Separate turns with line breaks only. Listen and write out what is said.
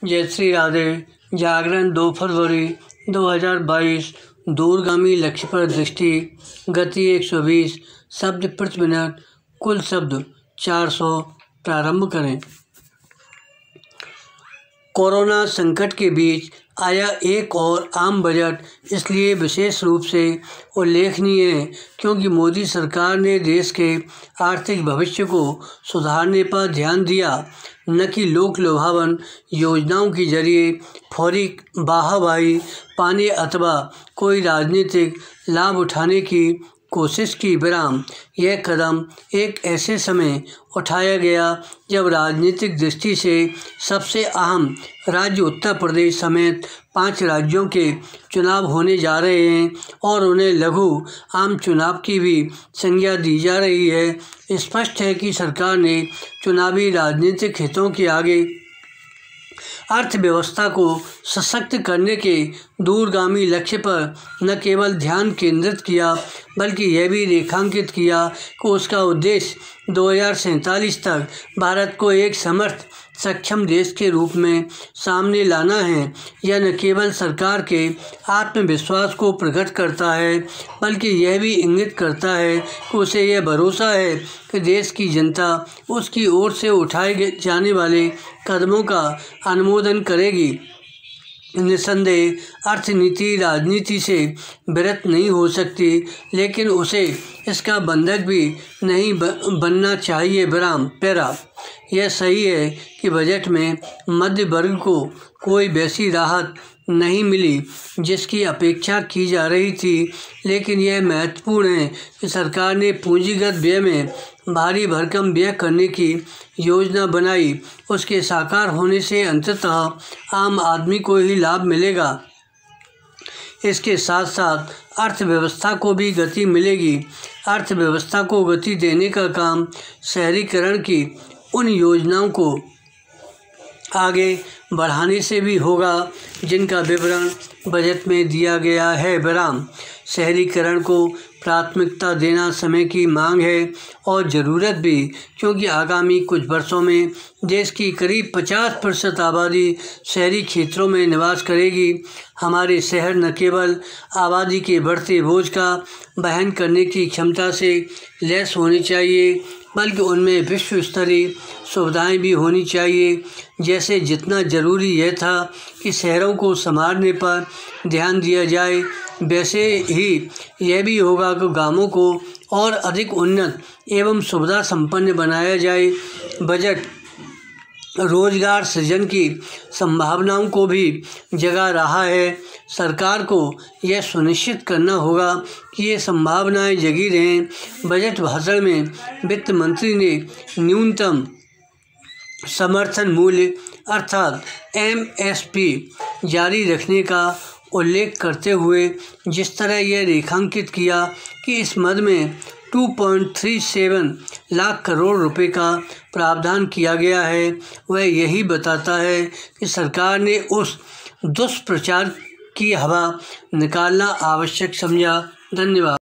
जय श्री राधे। जागरण 2 फरवरी 2022। दूरगामी लक्ष्य पर दृष्टि। गति 120 शब्द प्रति मिनट। कुल शब्द 400। प्रारंभ करें। कोरोना संकट के बीच आया एक और आम बजट इसलिए विशेष रूप से उल्लेखनीय है क्योंकि मोदी सरकार ने देश के आर्थिक भविष्य को सुधारने पर ध्यान दिया, न कि लोक लुभावन योजनाओं के जरिए फौरी वाहवाही पाने अथवा कोई राजनीतिक लाभ उठाने की कोशिश की। विराम। यह कदम एक ऐसे समय उठाया गया जब राजनीतिक दृष्टि से सबसे अहम राज्य उत्तर प्रदेश समेत 5 राज्यों के चुनाव होने जा रहे हैं और उन्हें लघु आम चुनाव की भी संज्ञा दी जा रही है। स्पष्ट है कि सरकार ने चुनावी राजनीतिक हितों के आगे अर्थव्यवस्था को सशक्त करने के दूरगामी लक्ष्य पर न केवल ध्यान केंद्रित किया बल्कि यह भी रेखांकित किया कि उसका उद्देश्य 2047 तक भारत को एक समर्थ सक्षम देश के रूप में सामने लाना है। यह न केवल सरकार के आत्मविश्वास को प्रकट करता है बल्कि यह भी इंगित करता है कि उसे यह भरोसा है कि देश की जनता उसकी ओर से उठाए जाने वाले कदमों का अनुमोदन करेगी। निस्संदेह अर्थनीति राजनीति से विरत नहीं हो सकती, लेकिन उसे इसका बंधक भी नहीं बनना चाहिए। विराम। पैरा। यह सही है कि बजट में मध्य वर्ग को कोई वैसी राहत नहीं मिली जिसकी अपेक्षा की जा रही थी, लेकिन यह महत्वपूर्ण है कि सरकार ने पूंजीगत व्यय में भारी भरकम व्यय करने की योजना बनाई। उसके साकार होने से अंततः आम आदमी को ही लाभ मिलेगा। इसके साथ साथ अर्थव्यवस्था को भी गति मिलेगी। अर्थव्यवस्था को गति देने का काम शहरीकरण की उन योजनाओं को आगे बढ़ाने से भी होगा जिनका विवरण बजट में दिया गया है। विराम। शहरीकरण को प्राथमिकता देना समय की मांग है और ज़रूरत भी, क्योंकि आगामी कुछ वर्षों में देश की करीब 50% आबादी शहरी क्षेत्रों में निवास करेगी। हमारे शहर न केवल आबादी के बढ़ते बोझ का वहन करने की क्षमता से लैस होने चाहिए बल्कि उनमें विश्व स्तरीय सुविधाएं भी होनी चाहिए। जैसे जितना ज़रूरी यह था कि शहरों को संवारने पर ध्यान दिया जाए, वैसे ही यह भी होगा कि गांवों को और अधिक उन्नत एवं सुविधा संपन्न बनाया जाए। बजट रोजगार सृजन की संभावनाओं को भी जगा रहा है। सरकार को यह सुनिश्चित करना होगा कि ये संभावनाएं जगी रहें। बजट भाषण में वित्त मंत्री ने न्यूनतम समर्थन मूल्य अर्थात MSP जारी रखने का उल्लेख करते हुए जिस तरह यह रेखांकित किया कि इस मद में 2.37 लाख करोड़ रुपए का प्रावधान किया गया है, वह यही बताता है कि सरकार ने उस दुष्प्रचार की हवा निकालना आवश्यक समझा। धन्यवाद।